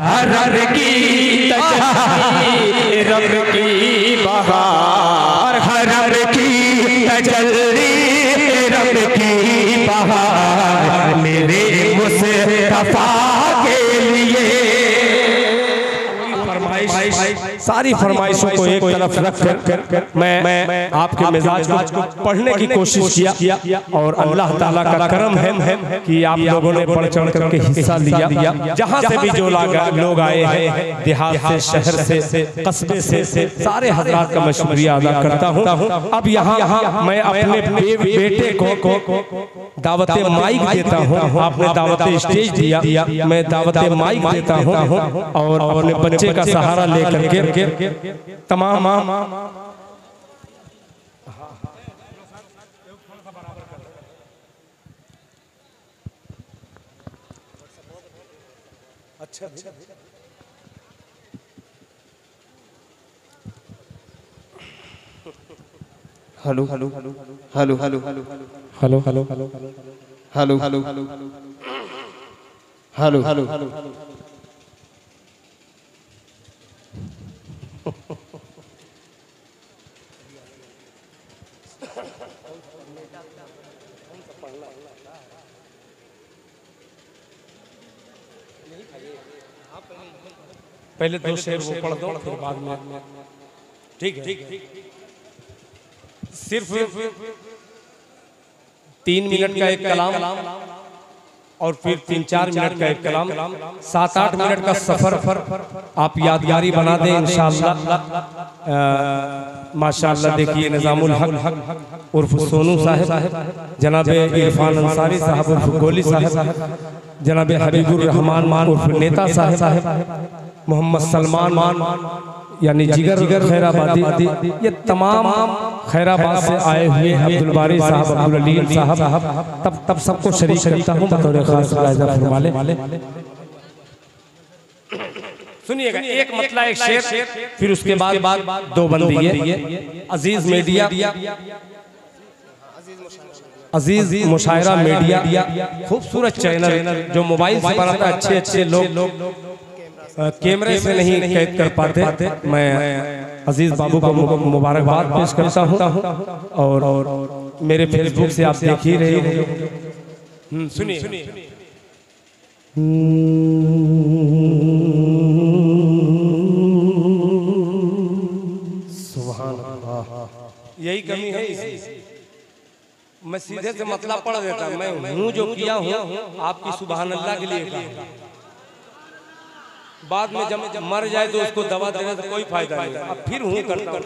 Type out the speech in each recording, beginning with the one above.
हर की तजल्ली रब की बहार, हर की तजल्ली रब की बहार, मेरे मुस्तफा के लिए। सारी फरमाइशों को एक तरफ रख कर मैं आपके मिजाज को पढ़ने की कोशिश किया और अल्लाह ताला का करम है कि आप लोगों ने बढ़ चढ़ करके हिस्सा लिया। जहाँ से भी जो लोग आए हैं, देहात से, शहर से, कस्बे से, सारे हजरात का मैं शुक्रिया अदा करता हूँ। अब यहाँ मैं अपने बेटे को दावत माइक देता हूँ। आपने दावत स्टेज दिया, मैं दावत माइक देता हूँ और अपने बच्चे का सहारा लेकर के तमाम अच्छा hello hello hello hello hello hello hello hello hello hello hello hello hello hello पहले दो शेर वो पढ़ दो, फिर बाद में। ठीक है, सिर्फ 3 मिनट का एक कलाम और फिर 3-4 मिनट का एक कलाम, 7-8 मिनट का सफर आप यादगारी बना दें इंशाअल्लाह। माशाअल्लाह देखिए, निजामुल हक उर्फ सोनू साहब, जनाब इरफान अंसारी साहब उर्फ गोली साहब, जनाब हबीबुर रहमान उर्फ नेता साहब, मोहम्मद सलमान यानी जिगर खैराबादी, ये तमाम खैराबाद से आए हुए अब्दुल बारी साहब, अब्दुल अलीम साहब, तब सबको शरीक करता हूँ बतौर खास फरमा ले। सुनिएगा, एक मतला एक शेर, फिर उसके बाद 2 बंदी। अजीज मीडिया, अजीज मुशायरा मीडिया, खूबसूरत चैनल जो मोबाइल से बनाता है, अच्छे अच्छे लोग कैमरे से नहीं कैद कर पाते। मैं अजीज बाबू को मुबारकबाद पेश करता हूँ और मेरे फेसबुक से आप देख ही रहे हो। सुनिए, सुभान अल्लाह, यही कमी है। मैं सीधे से मतलब पढ़ देता, मैं हूँ जो किया हूँ आपकी सुभान अल्लाह के लिए कहा। बाद में जब मर जाए तो उसको दवा देने से कोई फायदा नहीं। अब फिर हूँ करता हूँ।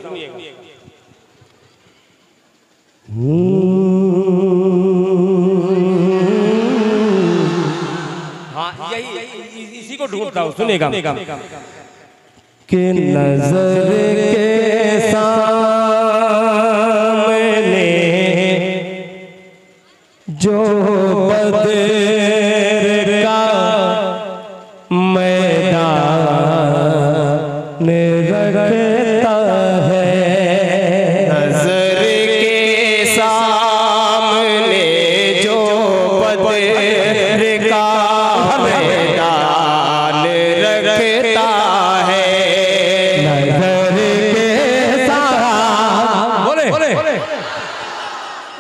हाँ, यही इसी को ढूंढता हूँ। सुनेगा कि नजर के सामने जो बदर का रखता है, नजर के सामने जो बदर का मैदान रखता है, नजर के सामने बोले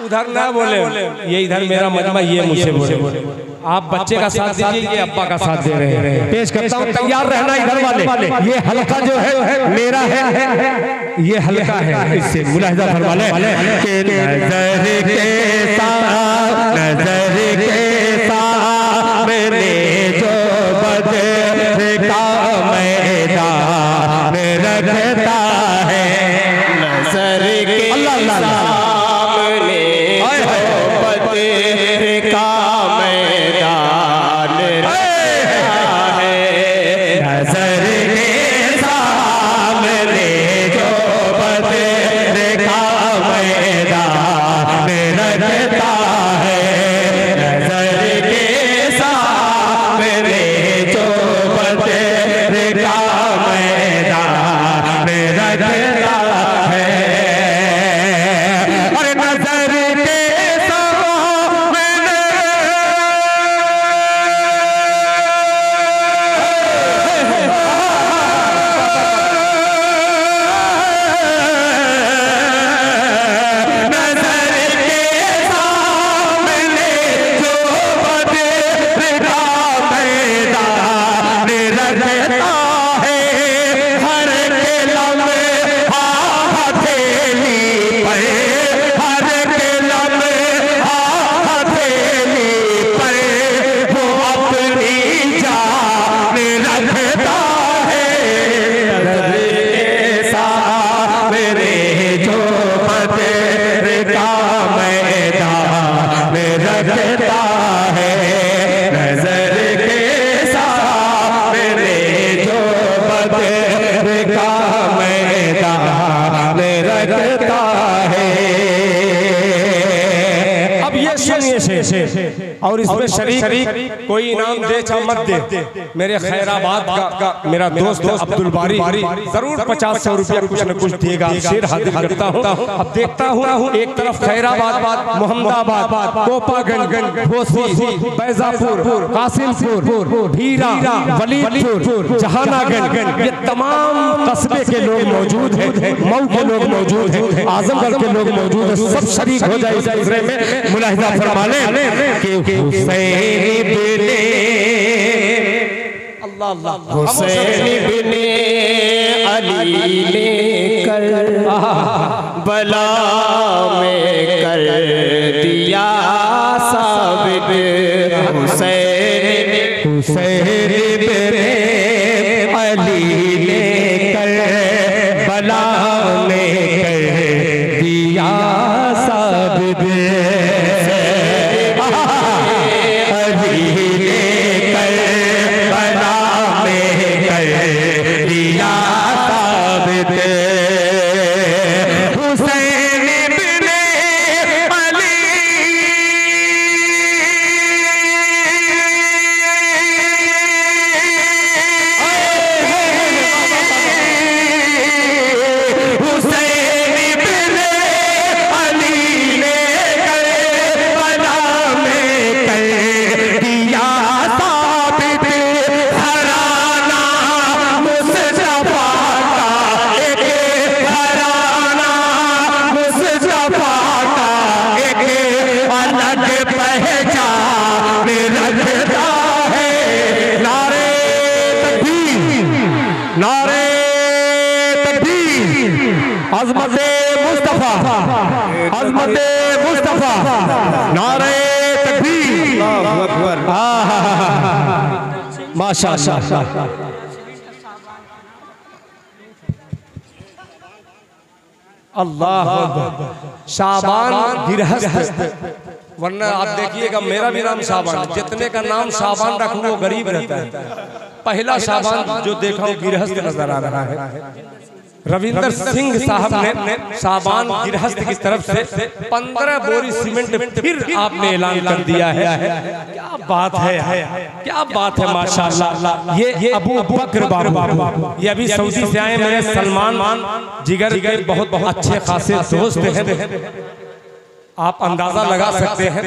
उधर ना बोले, ये इधर मेरा मजमा, ये मुझसे बोले। आप बच्चे का साथ दीजिए, ये अब्बा का साथ दे रहे हैं। पेश करता हूँ, तैयार रहना इधर वाले। ये हल्का जो है मेरा है, ये हल्का है, इससे मुलाहिजा फरमा ले। नजर के साथ, नजर के सामने जो बदर का मैदान रखता है, नजर के सामने बदर का रखता है, और इसमें शरीक कोई इनाम दे चाहे मत दे, मेरे खैराबाद का मेरा दोस्त अब्दुल बारी जरूर 50-100 रुपया कुछ न कुछ देगा। शेर हाजिर करता हूँ। अब देखता हूँ एक तरफ खैराबाद, मोहम्मदाबाद, कोपागंज, घोसी, बैजापुर, कासिमपुर, भीरा, वलीदपुर, जहानागंज, ये तमाम कस्बे के लोग मौजूद हैं, मऊ के लोग मौजूद हैं, आजमगढ़ के लोग मौजूद हैं। सब शरीक हो जाए इस दूसरे में। मुलाहिजा फरमा लें कि हुसैन बिने हुसैन बिने अली ने कर बला में कर दिया साबित। हुसैन बिने अली ने कर बला में कर दिया साबित। अज़मते मुस्तफ़ा, अज़मते मुस्तफ़ा, नारे तकबीर, अल्लाहु अकबर, माशाअल्लाह। अल्लाह शाबान गिरहस्त, वरना आप देखिएगा मेरा भी नाम शाबान, जितने का नाम शाबान रखूं वो गरीब रहता है। पहला शाबान जो देखा हूं गिरहस्त नजर आ रहा है। रविंदर सिंह साहब ने शाबान गिरहस्त की तरफ से 15 बोरी सीमेंट फिर आपने ऐलान कर दिया है। क्या बात है, क्या बात है, माशाअल्लाह। ये अबू बकर बाबू, ये अभी सऊदी से आए मेरे सलमान जिगर के बहुत अच्छे खासे दोस्त हैं, आप अंदाजा लगा सकते हैं।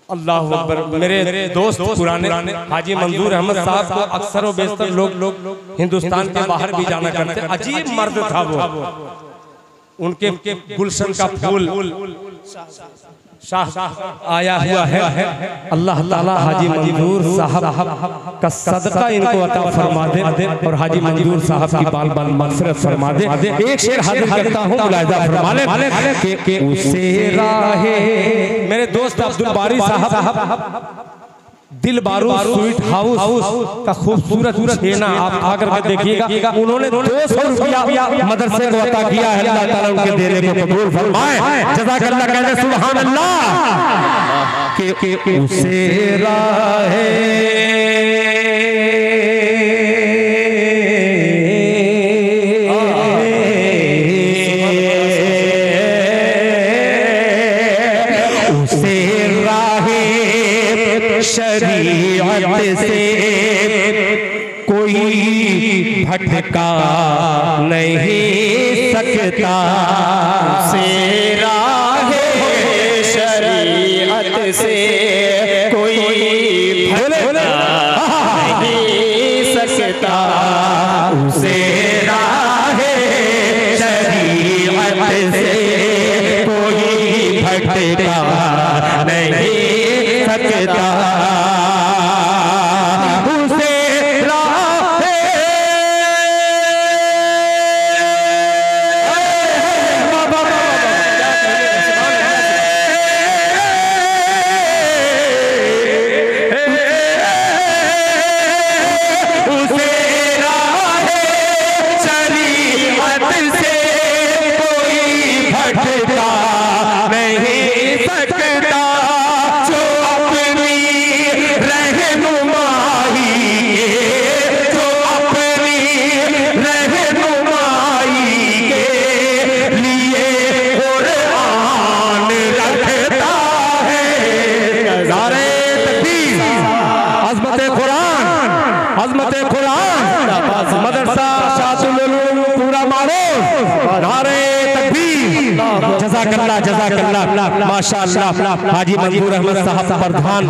अल्लाह अकबर। मेरे दोस्त पुराने हाजी मंजूर अहमद साहब को अक्सर व बेशतर लोग हिंदुस्तान के बाहर भी जाना करते। अजीब मर्द था वो, उनके गुलशन का फूल शाह आया हुआ है। अल्लाह ताला हाजी मंजूर साहब का सदका इनको अता फरमा दे और हाजी मंजूर साहब की बाल बाल मग़फ़िरत फरमा दे। एक शेर हाजिर करता हूँ, मुलाहिज़ा फरमा ले कि उसे राहे मेरे दोस्त अब्दुल बारी साहब दिल बारू स्वीट हाउस का खूबसूरत छेना आप आकर के देखिएगा। उन्होंने 200 रुपया मदरसे को अता किया है। अल्लाह ताला उनके देने को कबूल फरमाए। जज़ाकल्लाह कहते सुभान अल्लाह कि उसे राहे शरीयत से कोई भटका नहीं सकता। से राहे शरीयत से कोई भटका नहीं सकता। से राहे शरीयत से कोई भटका नहीं सकता। उसे हिफ़्ज़े कुरान, मदरसा शातुल उलूम पूरा मारो, नारे तकबीर, जज़ाकल्लाह जज़ाकल्लाह, माशाअल्लाह। हाजी मंजूर अहमद साहब प्रधान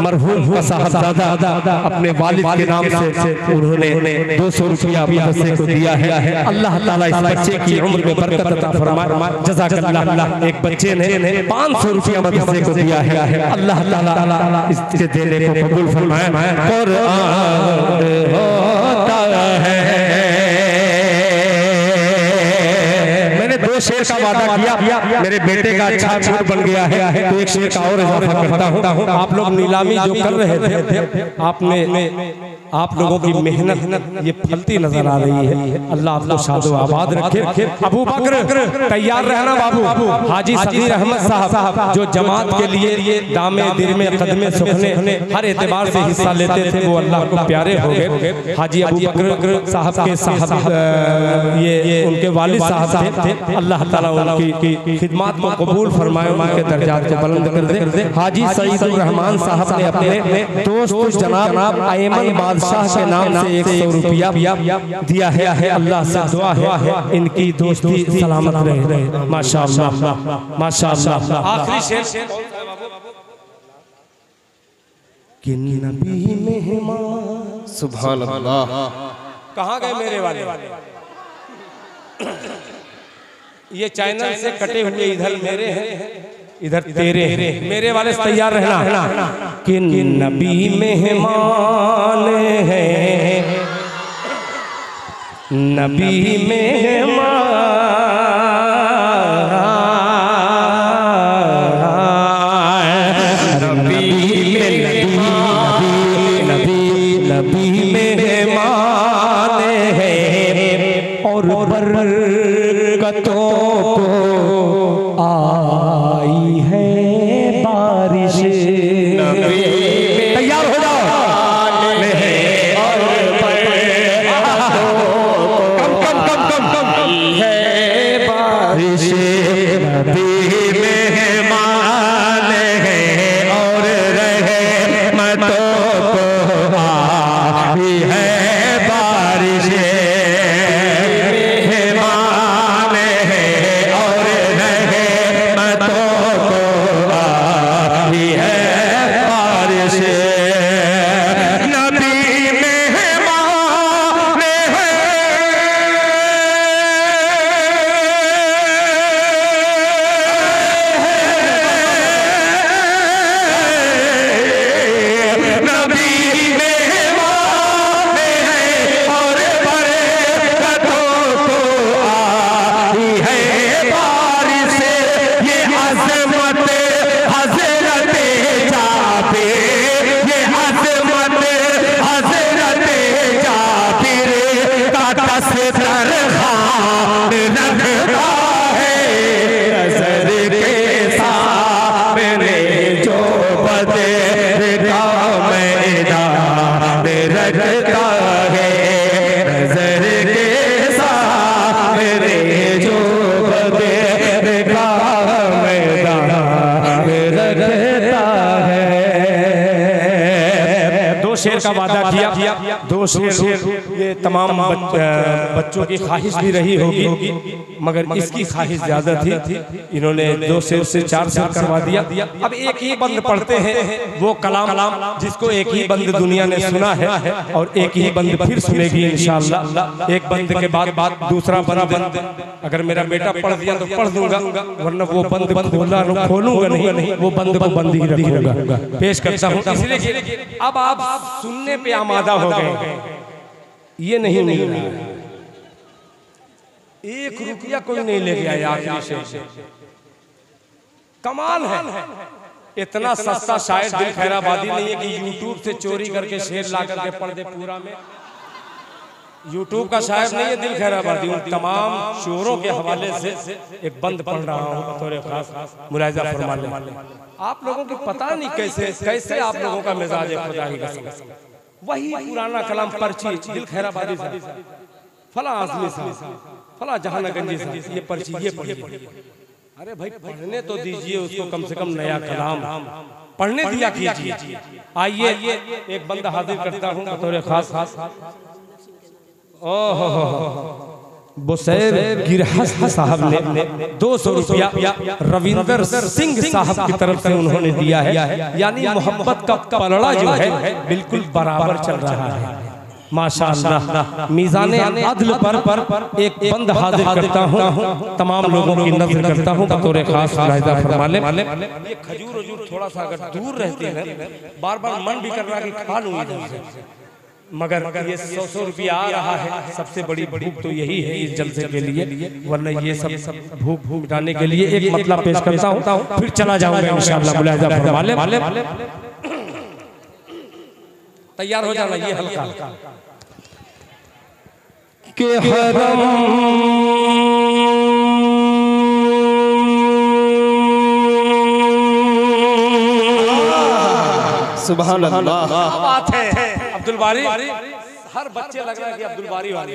मरहूम का साहबजादा अपने वालिद के नाम से उन्होंने 200 रुपया मदरसे को दिया है। अल्लाह ताला इस बच्चे की उम्र में बरकत अता फरमाए, जज़ाकल्लाह। एक बच्चे ने 500 रुपया मदरसे को दिया है, अल्लाह ताला इसके देने को कबूल फरमाए। कुरान होता है, मैंने 2 शेर का वादा किया, मेरे बेटे का अच्छा मूड बन गया है तो एक शेर का और इजाफा करता हूँ। आप लोग नीलामी जो कर रहे थे, आपने आप लोगों की मेहनत ये फलती नजर आ रही है। अल्लाह आपको शादो आबाद रखे। अबू बकर तैयार रहना बाबू। हाजी सगीर अहमद साहब जो जमात के लिए दामे दिरमे कदमे सुखने हर एतबार से हिस्सा लेते थे, वो अल्लाह को प्यारे हो गए। हाजी अबू बकर साहब के साहब ये उनके वालिद साहब थे, अल्लाह ताला उनकी खिदमत को कबूल फरमाए, उनके दर्जात को बुलंद कर दे। हाजी सईदुर रहमान साहब ने अपने दोस्त जनाब अयमन बादशाह के नाम से 100 रुपया दिया है। अल्लाह से दुआ है इनकी दोस्ती सलामत रहे, माशाअल्लाह माशाअल्लाह। आखिरी शेर, कि नबी मेहमान, सुभान अल्लाह। कहाँ गए मेरे वाले? ये चैनल से कटे हुए इधर मेरे हैं, इधर तेरे हैं। मेरे वाले से तैयार रहना कि नबी मेहमान है, नबी मेहमान, नबी मेहमान है और बरकतों को आई है बारिश। तैयार हो जाओ, कम है बारिश। नबी मेहमान है और रहमतों को आई है बारिश। शेर का वादा किया, 2 शेर ये तमाम बच्चों की ख्वाहिश भी रही होगी, मगर इसकी ख्वाहिश ज्यादा थी। इन्होंने 2 शेर से 4 शेर करवा दिया। अब एक ही बंद पढ़ते हैं, वो कलाम जिसको एक ही बंद दुनिया ने सुना है और एक ही बंद फिर सुनेगी इंशाअल्लाह। एक बंद के बाद दूसरा बंद अगर मेरा बेटा पढ़ दिया तो पढ़ दूंगा, वरना वो बंद खोलूंगा नहीं, वो बंद को बंद ही रखूंगा। पेश करता हूँ, इसलिए अब आप सुनने पे आमादा हो गए। ये नहीं रहा, 1 रुपया कोई नहीं ले गया। आखिरी शेर कमाल है, इतना सस्ता शायद दिल खैराबादी नहीं है कि यूट्यूब से चोरी करके शेर ला करके पढ़ दे पूरा में। यूट्यूब का शायद नहीं है दिल खैराबादी। उन तमाम शोरों के हवाले से एक बंद पढ़ रहा हूँ बतौर खास, मुलाहिजा फरमा लें। आप लोगों को पता नहीं कैसे आप लोगों का मिजाज है, खुदा की कसम। वही पुराना कलाम पर्ची दिल खैराबादी साहब, फला आजमी साहब, फला जहानगंजी साहब, ये पर्ची ये पढ़िए। अरे भाई पढ़ने तो दीजिए उसको, कम से कम नया कलाम पढ़ने दिया कीजिए। आइए एक बंदा हाजिर करता हूँ बतौर खास। बुसैर गिरहस्त साहब ने 200 रुपया रविंदर सिंह साहब की तरफ से उन्होंने दिया है, यानी मोहब्बत का पलड़ा जो है बिल्कुल बराबर चल रहा है माशाअल्लाह। मीज़ाने अदल पर एक बंद हाजिर करता हूँ, तमाम लोगों की नज़र करता हूँ बतौर खास मुलाहिज़ा फरमा लें। ये खजूर वजूर थोड़ा सा अगर दूर रहते हैं, बार बार मन भी कर रहा है कि खा लूँ इधर, मगर ये 100 रुपया आ रहा है। सबसे बड़ी भूख तो यही है इस जलसे के लिए, वरना ये सब भूख मिटाने के लिए एक मतलब पेश करता हूँ, फिर चला जाऊंगा इंशाअल्लाह। मुलाहिज़ा फरमा लें, तैयार हो जाना। ये हल्का के हरम सुभान अल्लाह, क्या बात है। अब्दुल बारी, हर बच्चे लग रहा है कि अब्दुल बारी वाले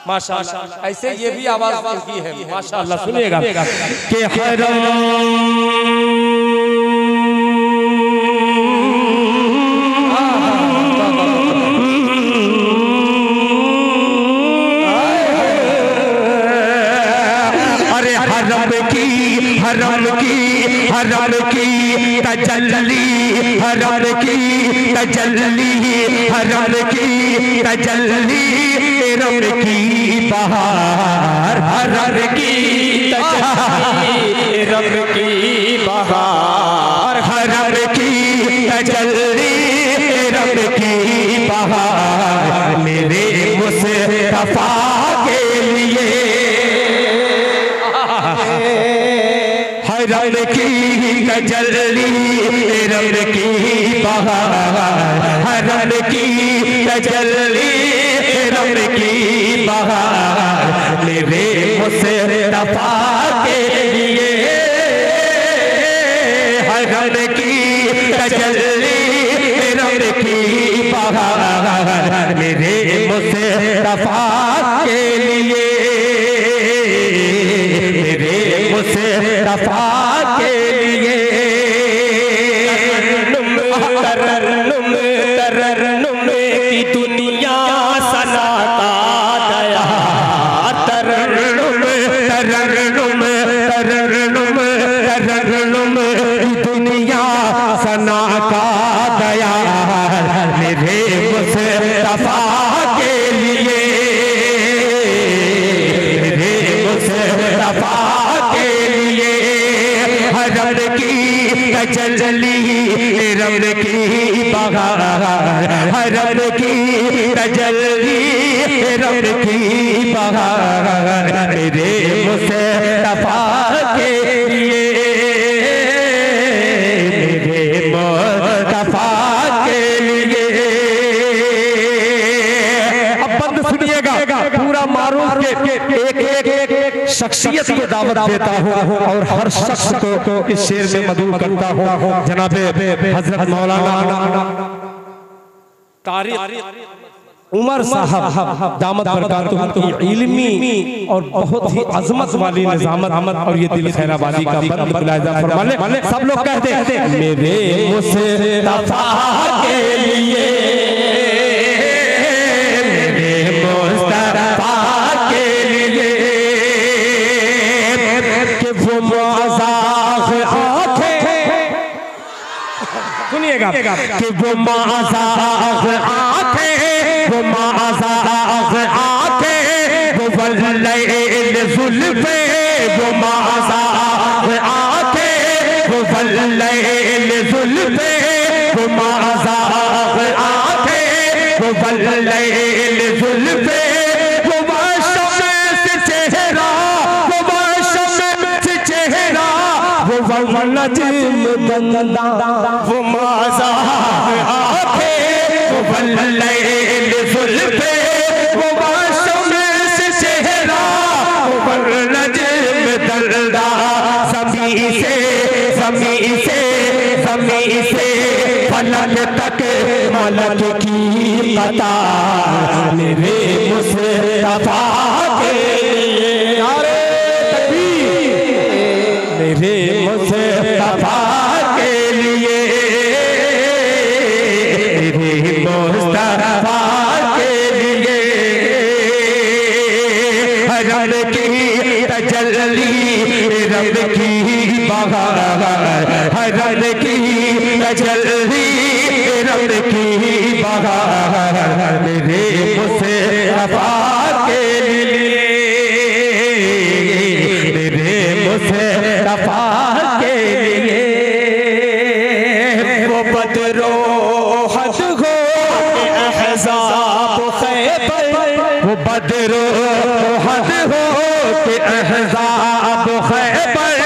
माशाअल्लाह, ऐसे ये भी आवाज की है माशाअल्लाह। सुनिएगा के हरम हरम की तजल्ली, हरम की तजल्ली, हरम की तजल्ली, रब की बहार, हरम की तजल्ली, रब की बहार, हरम की तजल्ली, रब की बहार, मेरे मुस्तफा के लिए रब की तजल्ली, रब की बहार, रब की तजल्ली, रब की बहार, मेरे मुस्तफा के लिए रब की तजल्ली, रब की बहार, मेरे मुस्तफा के लिए, मेरे मुस्तफा के लिए तरन्नुम तरन्नुम की दुनिया सनाता गया, तरन्नुम तरन्नुम तरन्नुम तरन्नुम की दुनिया सना का गया, मेरे मुस्तफा के लिए, मेरे मुस्तफा के लिए, रब की तजल्ली, रब की बहार, रब की तजल्ली, रब की बहार, मेरे मुस्तफा के लिए, मेरे मुस्तफा के लिए। अब बंद सुनिएगा, पूरा मारूफ के एक शख्सियत को दावत देता हूँ और हर शख्स को इस शेर में मदऊ करता हूँ। जनाब हजरत मौलाना तारिक उमर साहब दामत बरकातुहू की इल्मी और बहुत ही अजमत वाली निजामत और ये दिल खैराबादी का बंद मुलाहिज़ा फरमा लें। सब लोग कहते हैं मेरे मुस्तफा के लिए, मेरे मुस्तफा के लिए, कि वो मज़ाक़ आँखें, सुनिएगा कि वो मज़ाक़ आँखें, वो मज़ाक़ आँखें, वो वल्लैल ज़ुल्फ़े, वो मज़ाक़ आँखें, वो वल्लैल ज़ुल्फ़े, वो मज़ाक़ आँखें, वो वल्लैल ज़ुल्फ़े, वो बाशम से चेहरा, वो बाशम से चेहरा, वो नजम गंदा, वो मज़ाक़ आँखें, वो वल्लैल ज़ुल्फ़े, वो बाशम से चेहरा, वो नजम गंदा, ज़मीं से ज़मीं से ज़मीं से फलक तक मलक की कतार, मेरे मुस्तफा के लिए, नारे तकबीर, मेरे मुस्तफा के लिए, रब की तजल्ली, रब की बहार, रब की तजल्ली, रब की बहार, मेरे मुस्तफा के लिए, मेरे मुस्तफा के लिए। वो बदरो हद हो अहज़ाब खैबर, वो बदरो हद हो के अहज़ाब खैबर,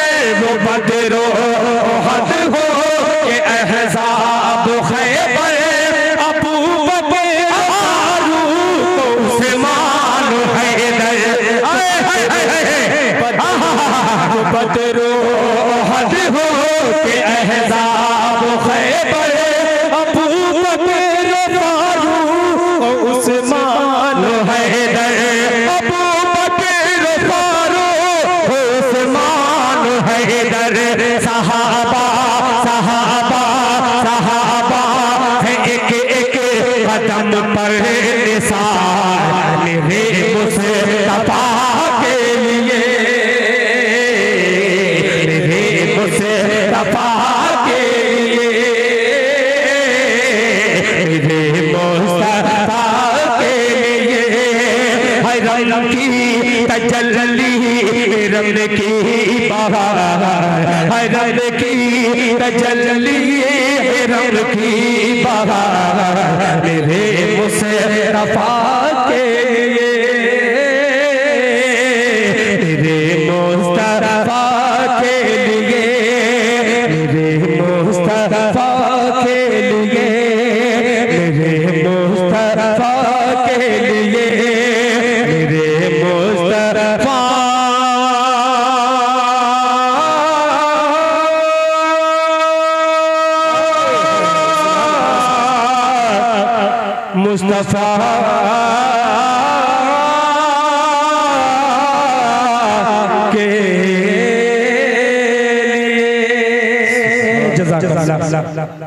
वो बदरो हद हो के अहज़ाब खैबर, अबू बकर फारूक उस्मान हैदर, बदरो हद हो के अहज़ाब खैबर, अबू बकर फारूक उस्मान हैदर, अबू बकर फारूक उस्मान हैदर, सहाबा सहाबा सहाबा है एक एक कदम पर निसार, मेरे मुस्तफा के लिए, मेरे मुस्तफा के लिए, मेरे मुस्तफा के लिए। है रब की तजल्ली, रब की बहार, है रब की तजल्ली, रब की बहार, मेरे मुस्तफा के लिए, मेरे मुस्तफा के लिए, मेरे मुस्तफा के लिए, मेरे मुस्तफा के लिए, मेरे मुस्तफा। मुस्तफा के लिए। जज़ाकल्लाह।